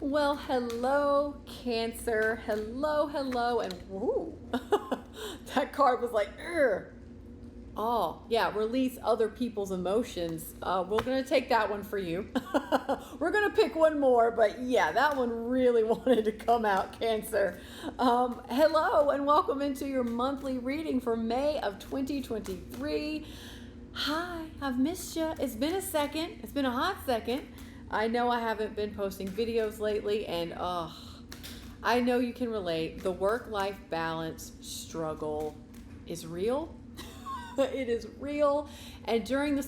Well, hello, Cancer. Hello, hello, and whoo, that card was like, Urgh. Oh, yeah, release other people's emotions. We're going to take that one for you. We're going to pick one more, but yeah, that one really wanted to come out, Cancer. Hello, and welcome into your monthly reading for May of 2023. Hi, I've missed you. It's been a second. It's been a hot second. I know I haven't been posting videos lately, and I know you can relate. The work-life balance struggle is real. It is real, and during the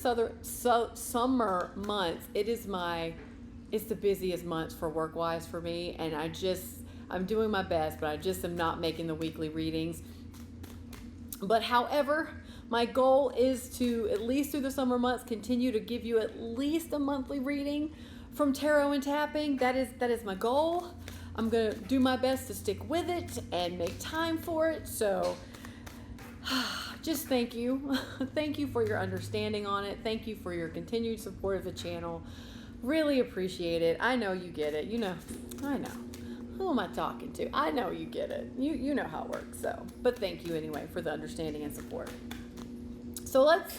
summer months, it's the busiest months for work-wise for me, and I'm doing my best, but I just am not making the weekly readings. But however, my goal is to, at least through the summer months, continue to give you at least a monthly reading from tarot and tapping. That is my goal. I'm going to do my best to stick with it and make time for it. So just thank you. Thank you for your understanding on it. Thank you for your continued support of the channel. Really appreciate it. I know you get it. I know. Who am I talking to? I know you get it. You know how it works. But thank you anyway for the understanding and support. So let's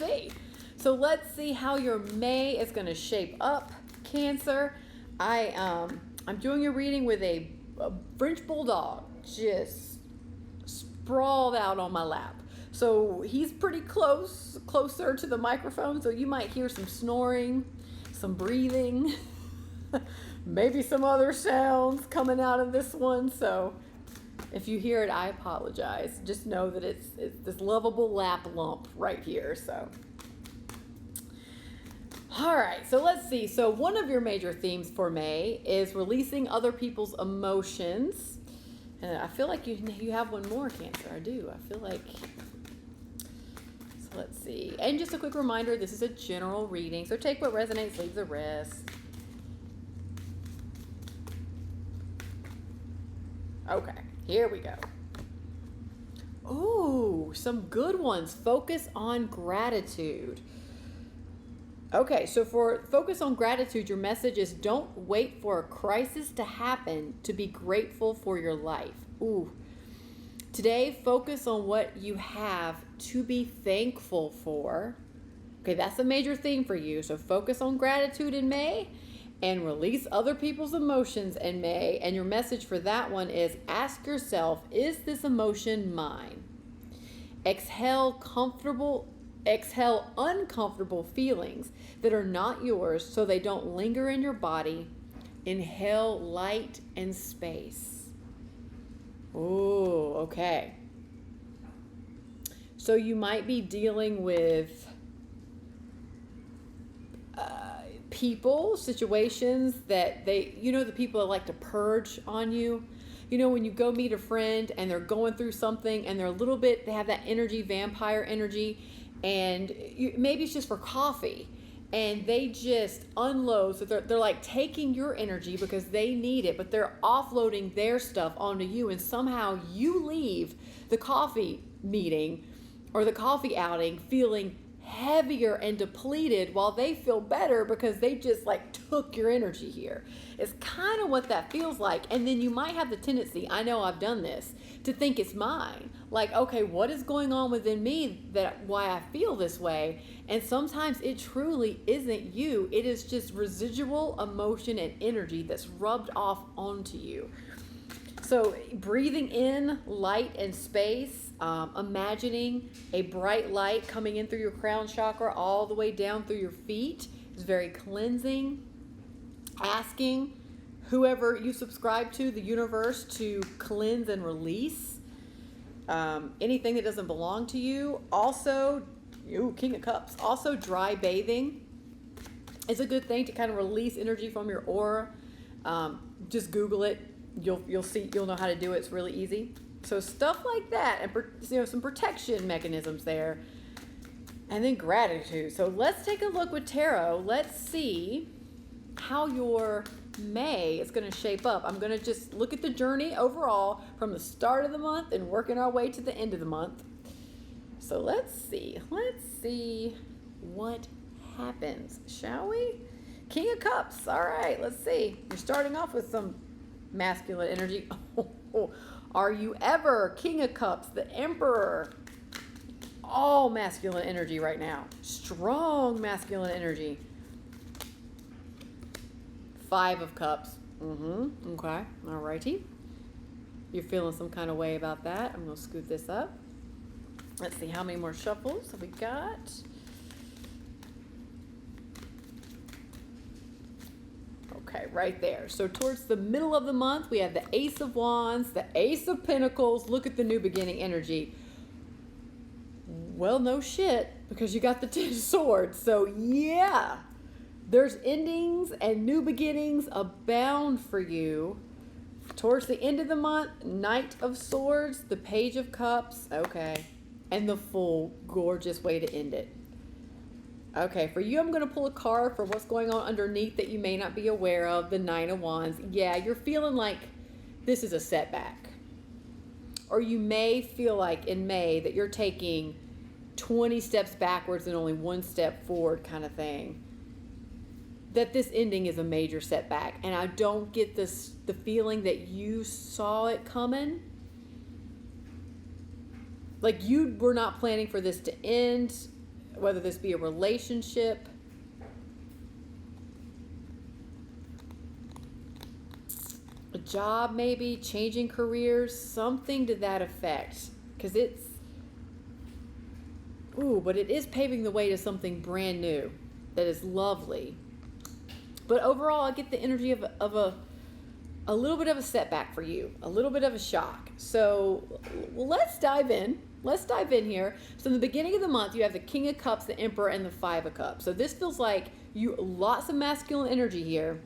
see how your May is going to shape up, Cancer. I'm doing a reading with a French bulldog just sprawled out on my lap. So he's pretty closer to the microphone, so you might hear some snoring, some breathing, maybe some other sounds coming out of this one. So if you hear it, I apologize. Just know that it's this lovable lap lump right here. So, all right, so let's see. So one of your major themes for May is releasing other people's emotions. And I feel like you have one more, Cancer. I do. I feel like... So let's see. And just a quick reminder, this is a general reading. So take what resonates, leave the rest. Okay, here we go. Ooh, some good ones. Focus on gratitude. Okay, so for focus on gratitude, your message is don't wait for a crisis to happen to be grateful for your life. Ooh. Today, focus on what you have to be thankful for. Okay, that's a major theme for you. So focus on gratitude in May and release other people's emotions in May. And your message for that one is ask yourself, is this emotion mine? Exhale uncomfortable feelings that are not yours so they don't linger in your body. Inhale light and space. Ooh, okay. So you might be dealing with people, situations that the people that like to purge on you. When you go meet a friend and they're going through something and they have that energy, vampire energy, and maybe it's just for coffee, and they just unload. So they're like taking your energy because they need it, but they're offloading their stuff onto you, and somehow you leave the coffee meeting or the coffee outing feeling heavier and depleted while they feel better because they just like took your energy here. It's kind of what that feels like. And then you might have the tendency, I know I've done this, to think it's mine. Like, okay, what is going on within me why I feel this way? And sometimes it truly isn't you. It is just residual emotion and energy that's rubbed off onto you. So breathing in light and space, imagining a bright light coming in through your crown chakra all the way down through your feet is very cleansing. Asking whoever you subscribe to, the universe, to cleanse and release anything that doesn't belong to you. Also, King of Cups. Also, dry bathing is a good thing to kind of release energy from your aura. Just Google it. You'll see. You'll know how to do it. It's really easy. So stuff like that, and some protection mechanisms there, and then gratitude. So let's take a look with tarot. Let's see how your May is going to shape up. I'm going to just look at the journey overall from the start of the month and working our way to the end of the month. So let's see what happens, shall we? King of Cups. All right, let's see. You're starting off with some masculine energy. Are you ever? King of Cups, the Emperor. All masculine energy right now. Strong masculine energy. Five of Cups. Okay. Alrighty. You're feeling some kind of way about that. I'm going to scoot this up. Let's see how many more shuffles have we got. Okay, right there. So towards the middle of the month, we have the Ace of Wands, the Ace of Pentacles. Look at the new beginning energy. Well, no shit, because you got the Ten of Swords. So yeah, there's endings and new beginnings abound for you. Towards the end of the month, Knight of Swords, the Page of Cups. Okay, and the Fool. Gorgeous way to end it. Okay, for you, I'm going to pull a card for what's going on underneath that you may not be aware of, the Nine of Wands. Yeah, you're feeling like this is a setback. Or you may feel like in May that you're taking 20 steps backwards and only one step forward kind of thing. That this ending is a major setback. And I don't get the feeling that you saw it coming. Like you were not planning for this to end. Whether this be a relationship, a job maybe, changing careers, something to that effect. Because it's, but it is paving the way to something brand new that is lovely. But overall, I get the energy of a little bit of a setback for you, a little bit of a shock. So let's dive in. Let's dive in here. So in the beginning of the month, you have the King of Cups, the Emperor, and the Five of Cups. So this feels like lots of masculine energy here.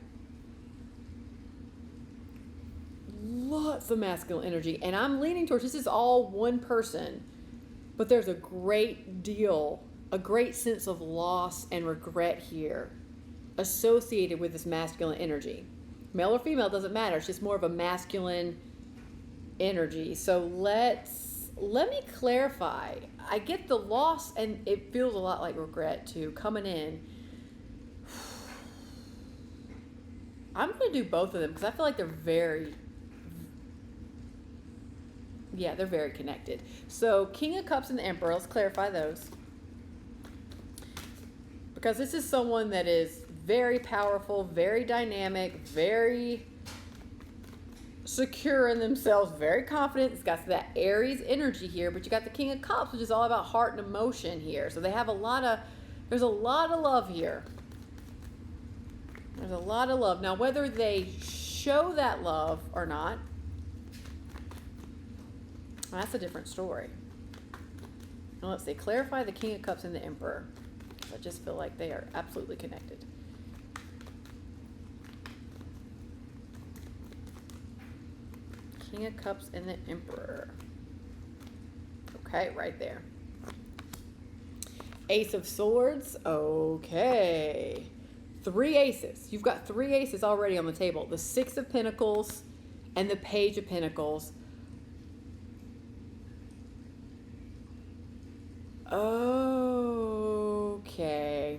Lots of masculine energy. And I'm leaning towards this is all one person. But there's a great deal, a great sense of loss and regret here associated with this masculine energy. Male or female, doesn't matter. It's just more of a masculine energy. So let me clarify. I get the loss, and it feels a lot like regret too, coming in. I'm going to do both of them because I feel like they're very connected. So King of Cups and the Emperor, let's clarify those. Because this is someone that is very powerful, very dynamic, very secure in themselves, very confident. It's got that Aries energy here, but you got the King of Cups, which is all about heart and emotion here. So they have there's a lot of love here. There's a lot of love. Now, whether they show that love or not, that's a different story. Now let's see, clarify the King of Cups and the Emperor. I just feel like they are absolutely connected. King of Cups and the Emperor. Okay, right there. Ace of Swords. Okay. 3 aces. You've got 3 aces already on the table. The Six of Pentacles and the Page of Pentacles. Okay.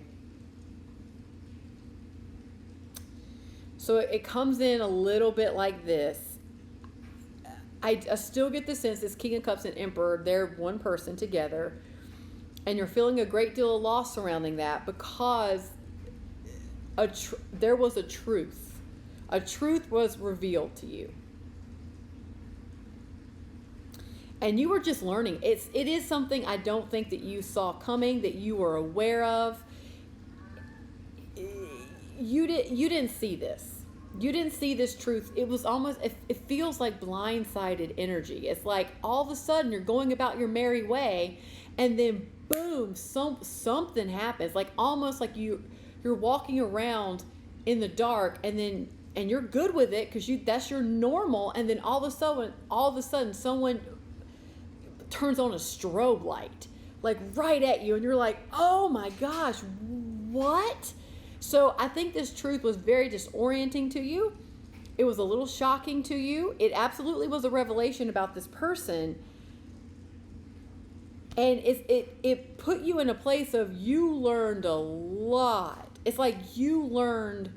So it comes in a little bit like this. I still get the sense this King of Cups and Emperor, they're one person together. And you're feeling a great deal of loss surrounding that because there was a truth. A truth was revealed to you. And you were just learning. It is something I don't think that you saw coming, that you were aware of. You didn't see this. You didn't see this truth. It was almost, it feels like blindsided energy. It's like all of a sudden you're going about your merry way and then boom, something happens. Like almost like you're walking around in the dark and you're good with it because that's your normal. And then all of a sudden someone turns on a strobe light, like right at you. And you're like, oh my gosh, what? So I think this truth was very disorienting to you. It was a little shocking to you. It absolutely was a revelation about this person. And it put you in a place of you learned a lot. It's like you learned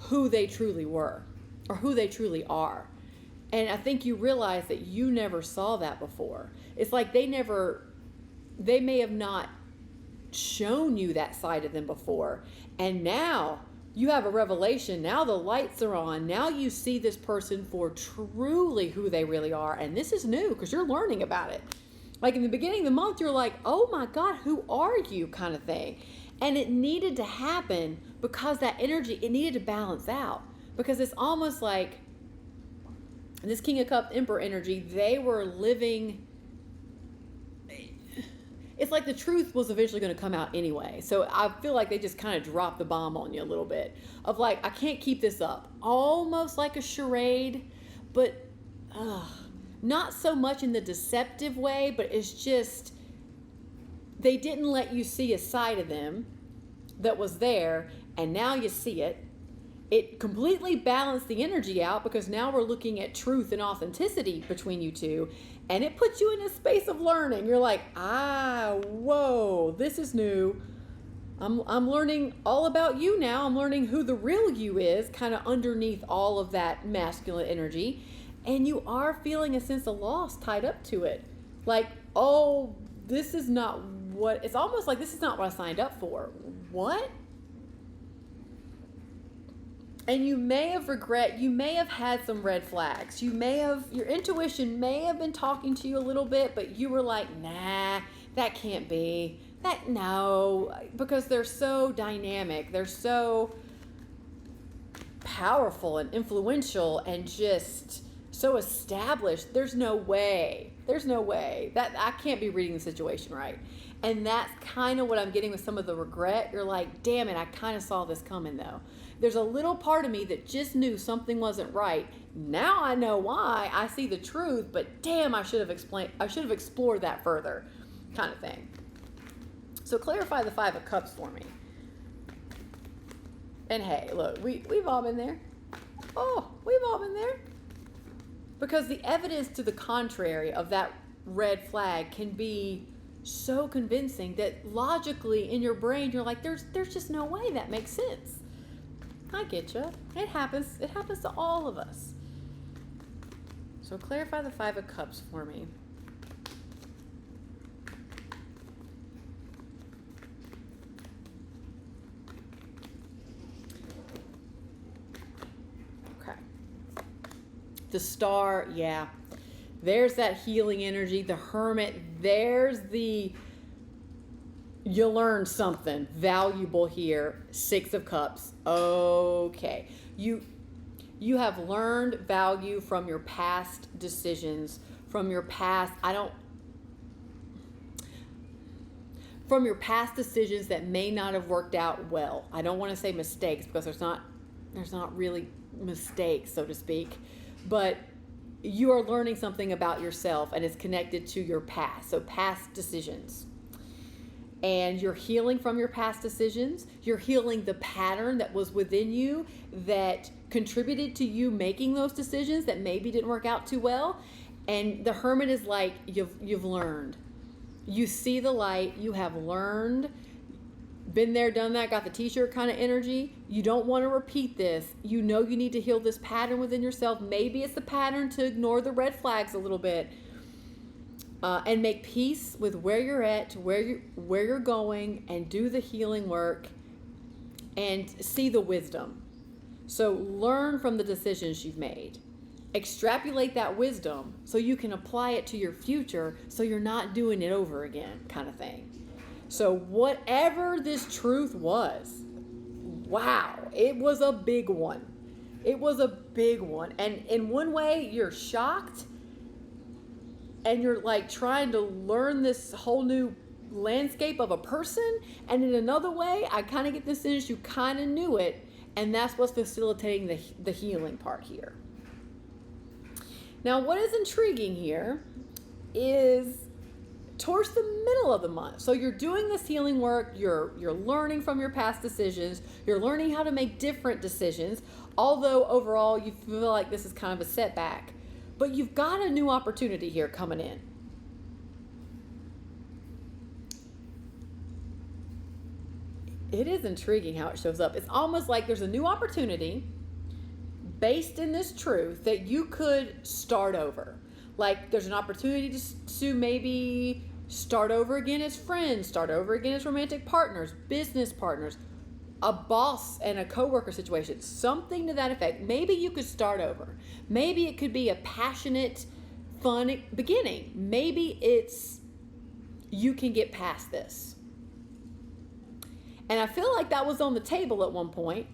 who they truly were. or who they truly are. And I think you realize that you never saw that before. It's like they may have not shown you that side of them before. And now you have a revelation. Now the lights are on. Now you see this person for truly who they really are. And this is new because you're learning about it. Like in the beginning of the month, you're like, oh my God, who are you kind of thing. And it needed to happen because that energy, it needed to balance out. Because it's almost like this King of Cups Emperor energy, they were living, it's like the truth was eventually going to come out anyway. So I feel like they just kind of dropped the bomb on you a little bit of like, I can't keep this up. Almost like a charade, but not so much in the deceptive way, but it's just, they didn't let you see a side of them that was there, and now you see it. It completely balanced the energy out because now we're looking at truth and authenticity between you two, and it puts you in a space of learning. You're like, whoa, this is new. I'm learning all about you now. I'm learning who the real you is, kind of underneath all of that masculine energy, and you are feeling a sense of loss tied up to it. Like, oh, this is not what, it's almost like this is not what I signed up for. What? And you may have had some red flags. Your intuition may have been talking to you a little bit, but you were like, nah, that can't be. No, because they're so dynamic. They're so powerful and influential and just so established. There's no way that I can't be reading the situation right. And that's kind of what I'm getting with some of the regret. You're like, damn it, I kind of saw this coming though. There's a little part of me that just knew something wasn't right. Now I know why. I see the truth, but damn, I should have explored that further, kind of thing. So clarify the Five of Cups for me. And hey, look, we've all been there. Oh, we've all been there. Because the evidence to the contrary of that red flag can be so convincing that logically in your brain you're like, there's just no way that makes sense. I get you. It happens to all of us. So clarify the Five of Cups for me. Okay. The Star, yeah. There's that healing energy. The Hermit, there's you learned something valuable here. Six of Cups. Okay. You have learned value from your past decisions, from your past decisions that may not have worked out well. I don't want to say mistakes because there's not really mistakes, so to speak, but you are learning something about yourself and it's connected to your past. So past decisions. And you're healing from your past decisions. You're healing the pattern that was within you that contributed to you making those decisions that maybe didn't work out too well. And the Hermit is like, you've learned. You see the light. You have learned. Been there, done that, got the t-shirt kind of energy. You don't want to repeat this. You know you need to heal this pattern within yourself. Maybe it's the pattern to ignore the red flags a little bit. And make peace with where you're at, where you're going, and do the healing work and see the wisdom. So learn from the decisions you've made. Extrapolate that wisdom so you can apply it to your future so you're not doing it over again, kind of thing. So whatever this truth was, wow, it was a big one. It was a big one. And in one way, you're shocked and you're like trying to learn this whole new landscape of a person. And in another way, I kind of get the sense you kind of knew it. And that's what's facilitating the healing part here. Now, what is intriguing here is towards the middle of the month. So you're doing this healing work. You're learning from your past decisions. You're learning how to make different decisions. Although overall you feel like this is kind of a setback. But you've got a new opportunity here coming in. It is intriguing how it shows up. It's almost like there's a new opportunity, based in this truth that you could start over. Like there's an opportunity to maybe start over again as friends, start over again as romantic partners, business partners, a boss and a coworker situation, something to that effect. Maybe you could start over. Maybe it could be a passionate, fun beginning. Maybe it's you can get past this. And I feel like that was on the table at one point,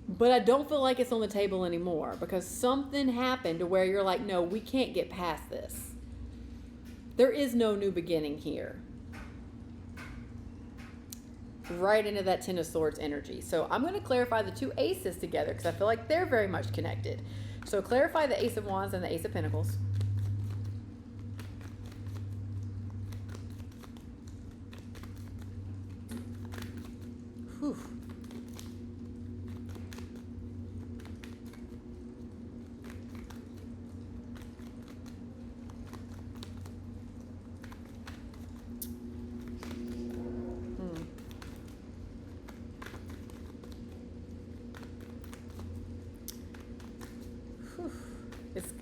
but I don't feel like it's on the table anymore because something happened to where you're like, no, we can't get past this. There is no new beginning here. Right into that Ten of Swords energy. So I'm going to clarify the two aces together because I feel like they're very much connected. So clarify the Ace of Wands and the Ace of Pentacles. Whew.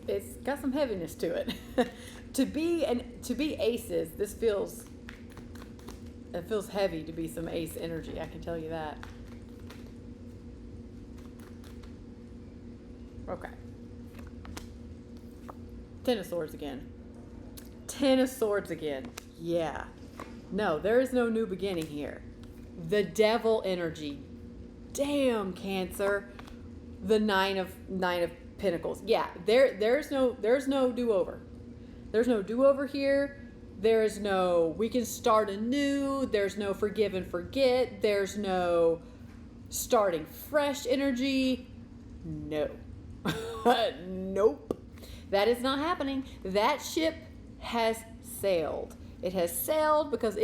It's got some heaviness to it. to be aces, it feels heavy to be some ace energy, I can tell you that. Okay. Ten of Swords again. Ten of Swords again. Yeah. No, there is no new beginning here. The Devil energy. Damn, Cancer. The Nine of Pentacles. Yeah, there's no do-over. There's no do-over here. There's no we can start anew. There's no forgive and forget. There's no starting fresh energy. No. Nope. That is not happening. That ship has sailed. It has sailed because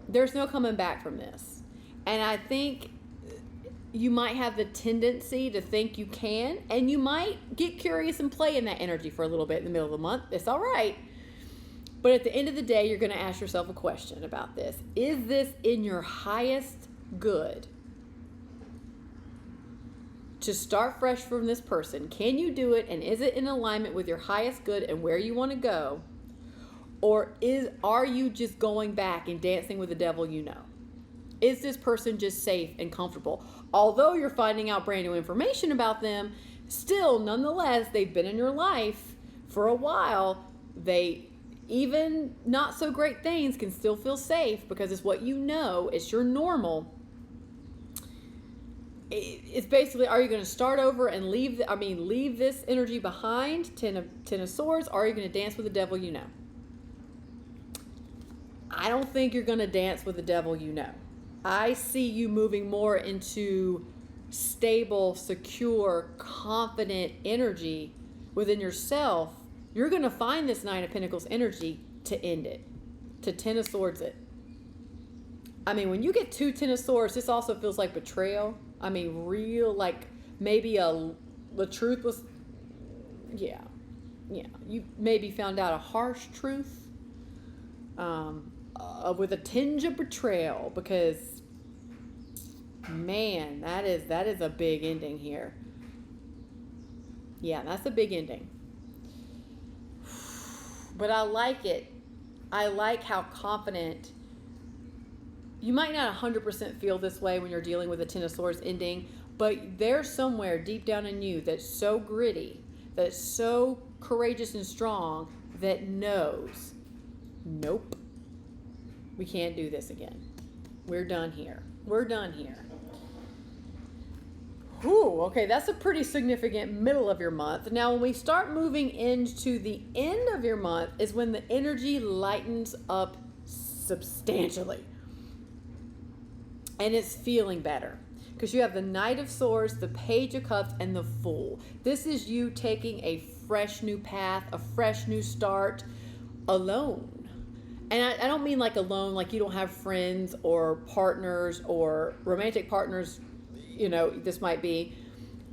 there's no coming back from this. And I think you might have the tendency to think you can, and you might get curious and play in that energy for a little bit in the middle of the month. It's all right. But at the end of the day, you're going to ask yourself a question about this. Is this in your highest good to start fresh from this person? Can you do it, and is it in alignment with your highest good and where you want to go? Or are you just going back and dancing with the devil you know? Is this person just safe and comfortable? Although you're finding out brand new information about them, still, nonetheless, they've been in your life for a while. Even not so great things can still feel safe because it's what you know. It's your normal. It's basically, are you going to start over and leave this energy behind, Ten of Swords, or are you going to dance with the devil you know? I don't think you're going to dance with the devil you know. I see you moving more into stable, secure, confident energy within yourself. You're going to find this Nine of Pentacles energy to end it, to Ten of Swords it. I mean, when you get two Ten of Swords, this also feels like betrayal. I mean, real, like maybe the truth was, yeah. You maybe found out a harsh truth with a tinge of betrayal because, man, that is a big ending here. Yeah, that's a big ending. But I like it. I like how confident. You might not 100% feel this way when you're dealing with a Ten of Swords ending, but there's somewhere deep down in you that's so gritty, that's so courageous and strong that knows, nope, we can't do this again. We're done here. We're done here. Whew, okay, that's a pretty significant middle of your month. Now, when we start moving into the end of your month is when the energy lightens up substantially. And it's feeling better. Because you have the Knight of Swords, the Page of Cups, and the Fool. This is you taking a fresh new path, a fresh new start, alone. And I don't mean like alone, like you don't have friends or partners or romantic partners, this might be.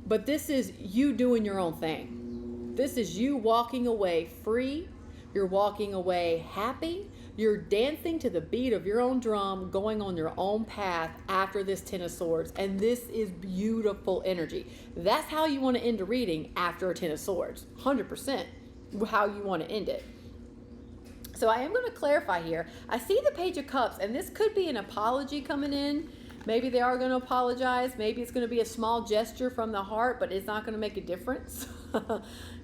But this is you doing your own thing. This is you walking away free. You're walking away happy. You're dancing to the beat of your own drum, going on your own path after this Ten of Swords. And this is beautiful energy. That's how you want to end a reading after a Ten of Swords. 100% how you want to end it. So I am going to clarify here. I see the Page of Cups, and this could be an apology coming in. Maybe they are going to apologize. Maybe it's going to be a small gesture from the heart, but it's not going to make a difference.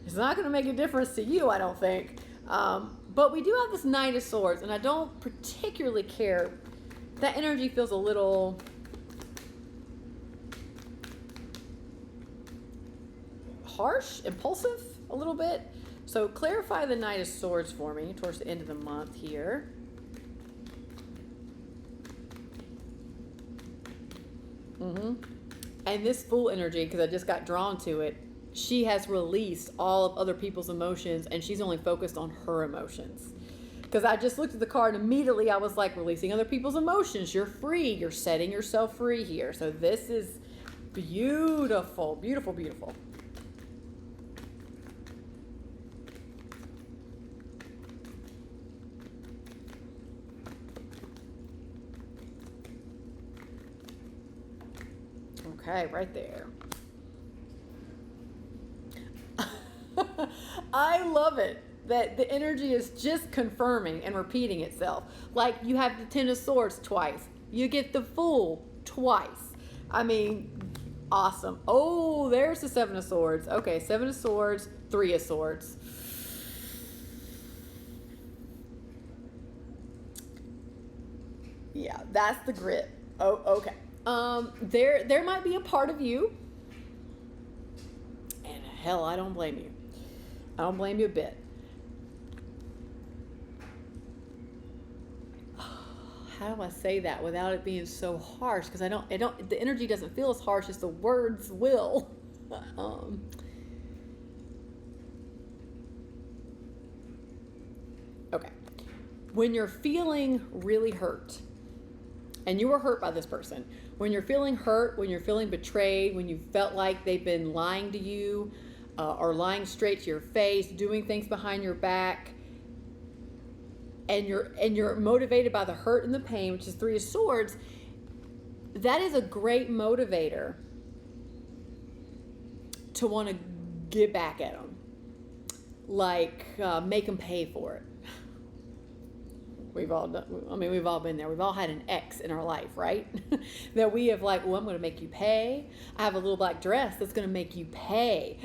It's not going to make a difference to you, I don't think. But we do have this Knight of Swords, and I don't particularly care. That energy feels a little harsh, impulsive, a little bit. So clarify the Knight of Swords for me towards the end of the month here. And this Fool energy, because I just got drawn to it, she has released all of other people's emotions, and she's only focused on her emotions. Because I just looked at the card, and immediately I was like, releasing other people's emotions. You're free. You're setting yourself free here. So this is beautiful, beautiful, beautiful. Okay, right there. I love it that the energy is just confirming and repeating itself. Like you have the Ten of Swords twice. You get the Fool twice. I mean, awesome. Oh, there's the Seven of Swords. Okay, Seven of Swords, Three of Swords. Yeah, that's the grit. Oh, okay. There might be a part of you, and hell, I don't blame you. I don't blame you a bit. How do I say that without it being so harsh? Because the energy doesn't feel as harsh as the words will. Okay. When you're feeling really hurt, and you were hurt by this person, when you're feeling hurt, when you're feeling betrayed, when you felt like they've been lying to you, or lying straight to your face, doing things behind your back, and you're motivated by the hurt and the pain, which is Three of Swords, that is a great motivator to want to get back at them, like make them pay for it. We've all been there. We've all had an ex in our life, right? That we have like, well, I'm going to make you pay. I have a little black dress that's going to make you pay.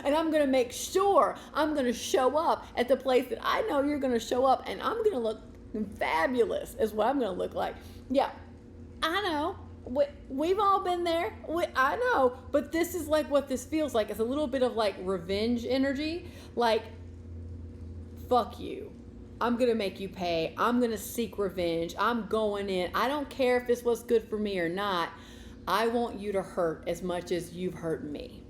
And I'm going to make sure I'm going to show up at the place that I know you're going to show up, and I'm going to look fabulous is what I'm going to look like. Yeah, I know. We've all been there. I know. But this is like what this feels like. It's a little bit of like revenge energy. Like, fuck you. I'm going to make you pay. I'm going to seek revenge. I'm going in. I don't care if this was good for me or not. I want you to hurt as much as you've hurt me.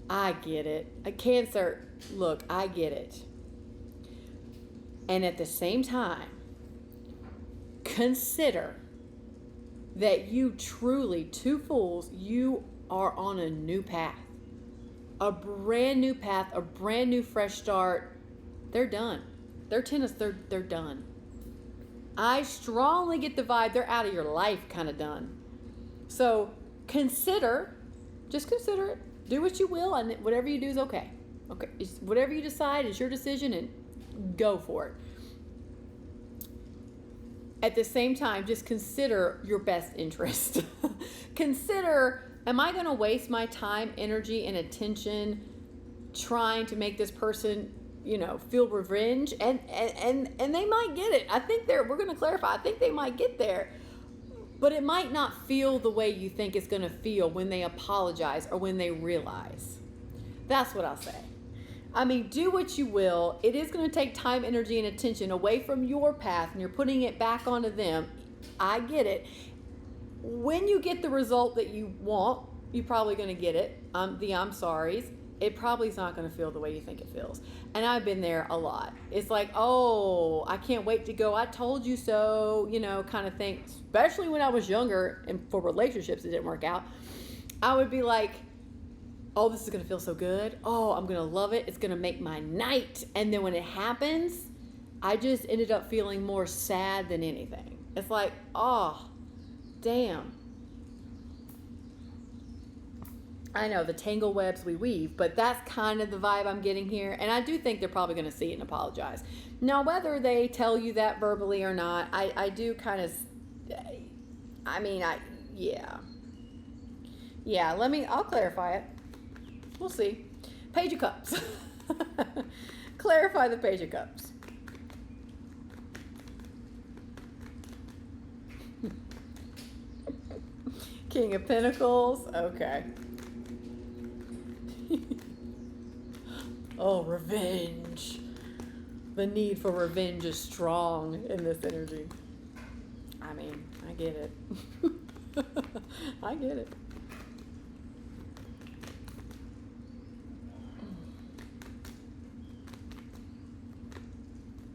I get it. A Cancer, look, I get it. And at the same time, consider that you truly, two Fools, you are on a new path. A brand new path, a brand new fresh start. They're done. They're done. I strongly get the vibe they're out of your life kind of done. So just consider it. Do what you will, and whatever you do is okay. Okay, whatever you decide is your decision, and go for it. At the same time, just consider your best interest. Consider, am I going to waste my time, energy, and attention trying to make this person, feel revenge? And they might get it. I think we're going to clarify. I think they might get there. But it might not feel the way you think it's going to feel when they apologize or when they realize. That's what I'll say. I mean, do what you will. It is going to take time, energy, and attention away from your path, and you're putting it back onto them. I get it. When you get the result that you want, you're probably going to get it. I'm sorry's. It probably is not going to feel the way you think it feels. And I've been there a lot. It's like, oh, I can't wait to go. I told you so, kind of thing. Especially when I was younger and for relationships that didn't work out. I would be like, oh, this is going to feel so good. Oh, I'm going to love it. It's going to make my night. And then when it happens, I just ended up feeling more sad than anything. It's like, oh, damn. I know, the tangle webs we weave, but that's kind of the vibe I'm getting here. And I do think they're probably going to see it and apologize. Now, whether they tell you that verbally or not, I do kind of, yeah. Yeah, I'll clarify it. We'll see. Page of Cups. Clarify the Page of Cups. King of Pentacles. Okay. Oh, revenge. The need for revenge is strong in this energy. I mean, I get it. I get it.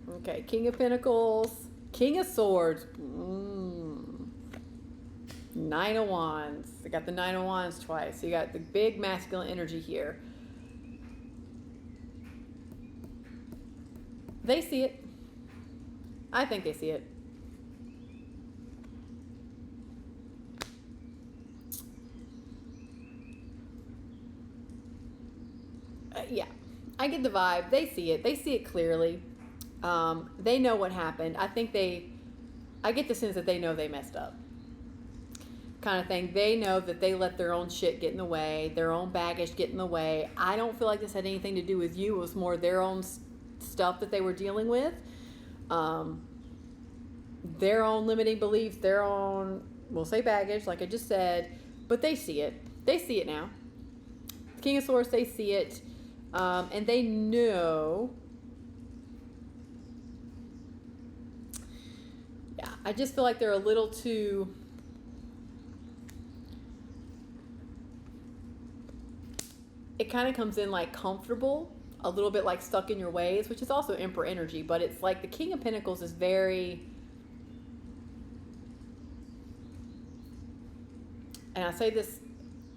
Okay, King of Pentacles, King of Swords, Nine of Wands. I got the Nine of Wands twice. So you got the big masculine energy here. They see it. I think they see it. Yeah, I get the vibe. They see it. They see it clearly. They know what happened. I get the sense that they know they messed up. Kind of thing. They know that they let their own shit get in the way, their own baggage get in the way. I don't feel like this had anything to do with you. It was more their own stuff that they were dealing with. Their own limiting beliefs, their own, we'll say baggage, like I just said, but they see it. They see it now. King of Swords, they see it. And they know. Yeah, I just feel like they're a little too. It kind of comes in like comfortable, a little bit like stuck in your ways, which is also Emperor energy, but it's like the King of Pentacles is very, and I say this,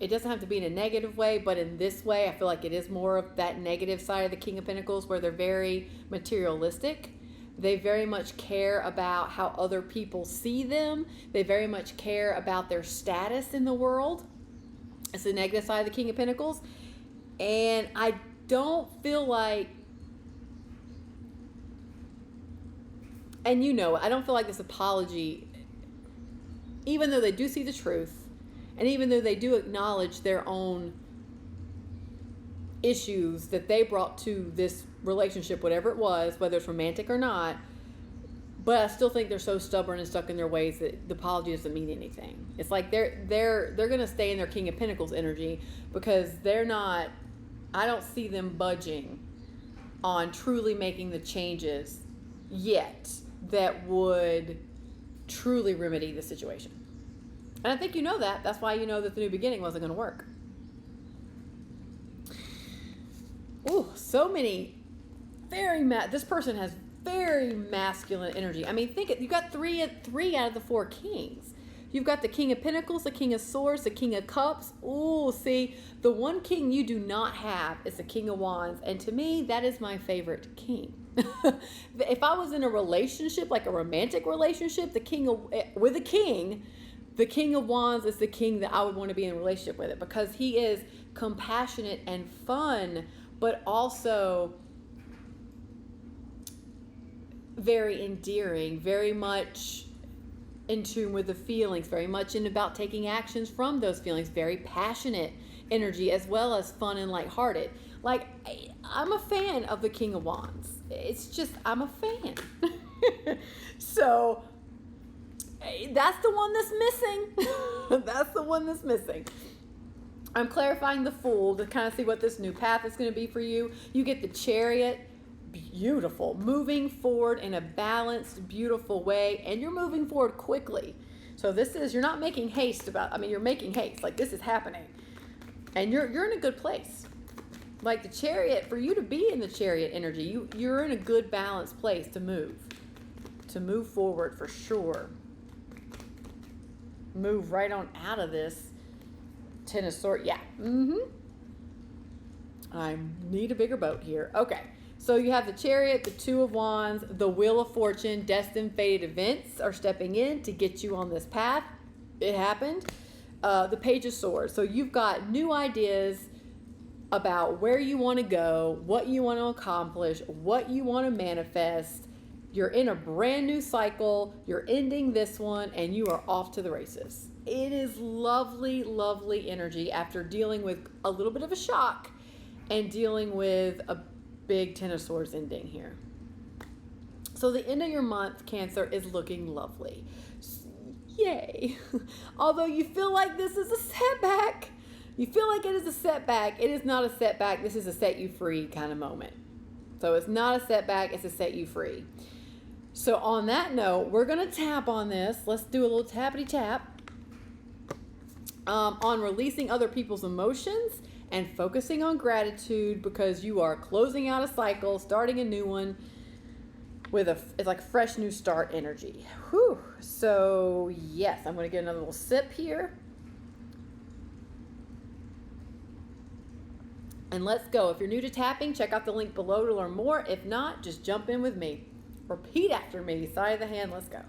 it doesn't have to be in a negative way, but in this way, I feel like it is more of that negative side of the King of Pentacles where they're very materialistic. They very much care about how other people see them. They very much care about their status in the world. It's the negative side of the King of Pentacles. And I don't feel like, and you know, I don't feel like this apology, even though they do see the truth, and even though they do acknowledge their own issues that they brought to this relationship, whatever it was, whether it's romantic or not, but I still think they're so stubborn and stuck in their ways that the apology doesn't mean anything. It's like they're going to stay in their King of Pentacles energy because they're not, I don't see them budging on truly making the changes yet that would truly remedy the situation. And I think you know that. That's why you know that the new beginning wasn't going to work. Ooh, so many this person has very masculine energy. I mean, think it. You got three out of the four kings. You've got the King of Pentacles, the King of Swords, the King of Cups. Ooh, see, the one king you do not have is the King of Wands. And to me, that is my favorite king. If I was in a relationship, like a romantic relationship, the King of Wands is the king that I would want to be in a relationship with, it because he is compassionate and fun, but also very endearing, very much in tune with the feelings, very much in about taking actions from those feelings, very passionate energy as well as fun and lighthearted. Like, I'm a fan of the King of Wands. It's just, I'm a fan. So that's the one that's missing. That's the one that's missing. I'm clarifying the Fool to kind of see what this new path is going to be for you. You get the Chariot. Beautiful. Moving forward in a balanced, beautiful way. And you're moving forward quickly. So this is, you're not making haste you're making haste. Like, this is happening. And you're in a good place. Like the Chariot, for you to be in the Chariot energy, you're in a good balanced place to move. To move forward for sure. Move right on out of this Ten of Swords. Yeah. I need a bigger boat here. Okay. So you have the Chariot, the Two of Wands, the Wheel of Fortune, destined fated events are stepping in to get you on this path. It happened. The Page of Swords. So you've got new ideas about where you want to go, what you want to accomplish, what you want to manifest. You're in a brand new cycle. You're ending this one and you are off to the races. It is lovely, lovely energy after dealing with a little bit of a shock and dealing with a big Ten of Swords ending here. So the end of your month, Cancer, is looking lovely. Yay. Although you feel like this is a setback. You feel like it is a setback. It is not a setback. This is a set you free kind of moment. So it's not a setback. It's a set you free. So on that note, we're going to tap on this. Let's do a little tappity tap on releasing other people's emotions and focusing on gratitude, because you are closing out a cycle, starting a new one with it's like fresh new start energy. Whew. So yes, I'm going to get another little sip here. And let's go. If you're new to tapping, check out the link below to learn more. If not, just jump in with me. Repeat after me. Side of the hand, let's go.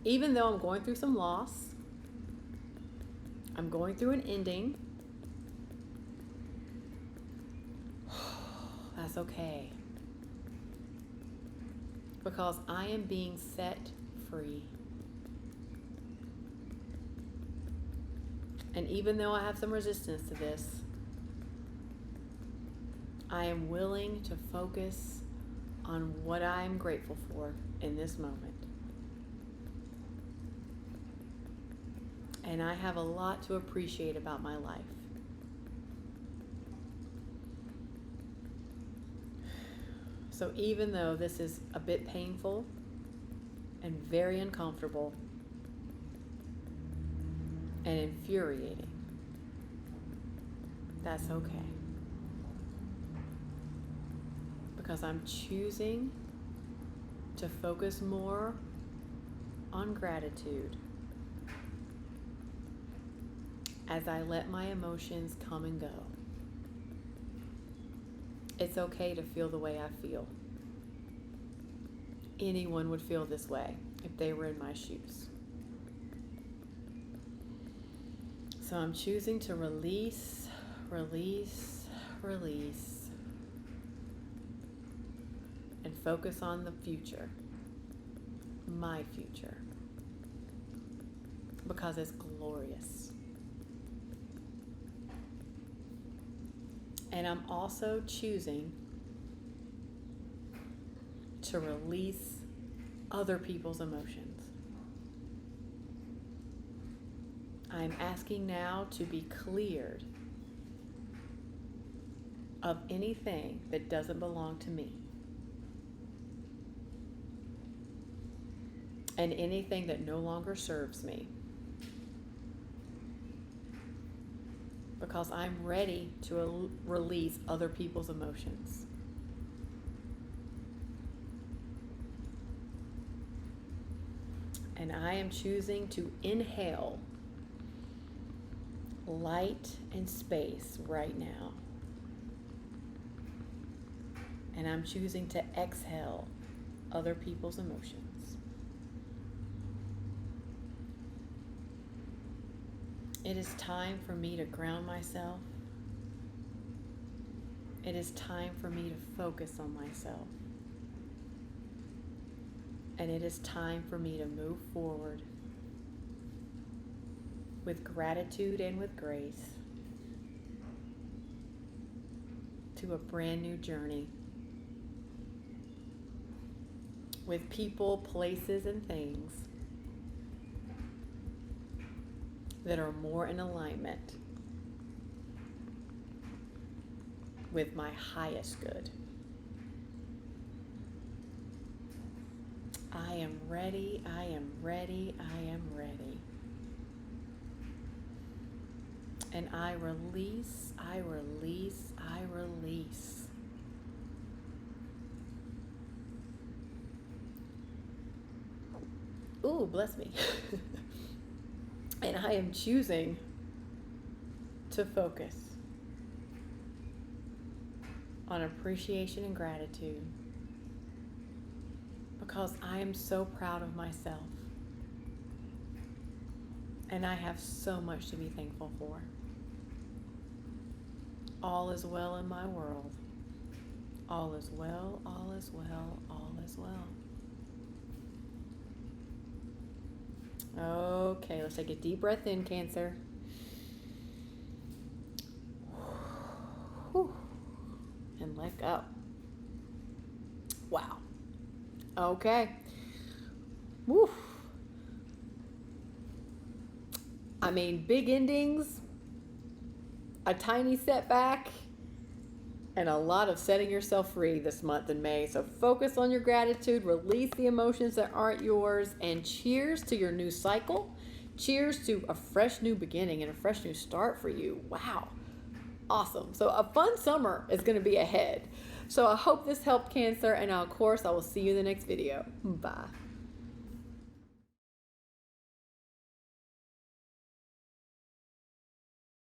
Even though I'm going through some loss, I'm going through an ending, that's okay. Because I am being set free. And even though I have some resistance to this, I am willing to focus on what I am grateful for in this moment. And I have a lot to appreciate about my life. So even though this is a bit painful and very uncomfortable and infuriating, that's okay. Because I'm choosing to focus more on gratitude as I let my emotions come and go. It's okay to feel the way I feel. Anyone would feel this way if they were in my shoes. So I'm choosing to release, release, release, and focus on the future, my future, because it's glorious. And I'm also choosing to release other people's emotions. I'm asking now to be cleared of anything that doesn't belong to me, and anything that no longer serves me. Because I'm ready to release other people's emotions. And I am choosing to inhale light and space right now. And I'm choosing to exhale other people's emotions. It is time for me to ground myself. It is time for me to focus on myself. And it is time for me to move forward with gratitude and with grace to a brand new journey with people, places, and things that are more in alignment with my highest good. I am ready, I am ready, I am ready. And I release, I release, I release. Ooh, bless me. And I am choosing to focus on appreciation and gratitude, because I am so proud of myself and I have so much to be thankful for. All is well in my world. All is well, all is well, all is well. Okay, let's take a deep breath in, Cancer. Whew. And let go. Wow. Okay. Woo. I mean, big endings, a tiny setback, and a lot of setting yourself free this month in May. So focus on your gratitude, release the emotions that aren't yours, and cheers to your new cycle. Cheers to a fresh new beginning and a fresh new start for you. Wow. Awesome. So a fun summer is going to be ahead. So I hope this helped, Cancer, and of course I will see you in the next video. Bye.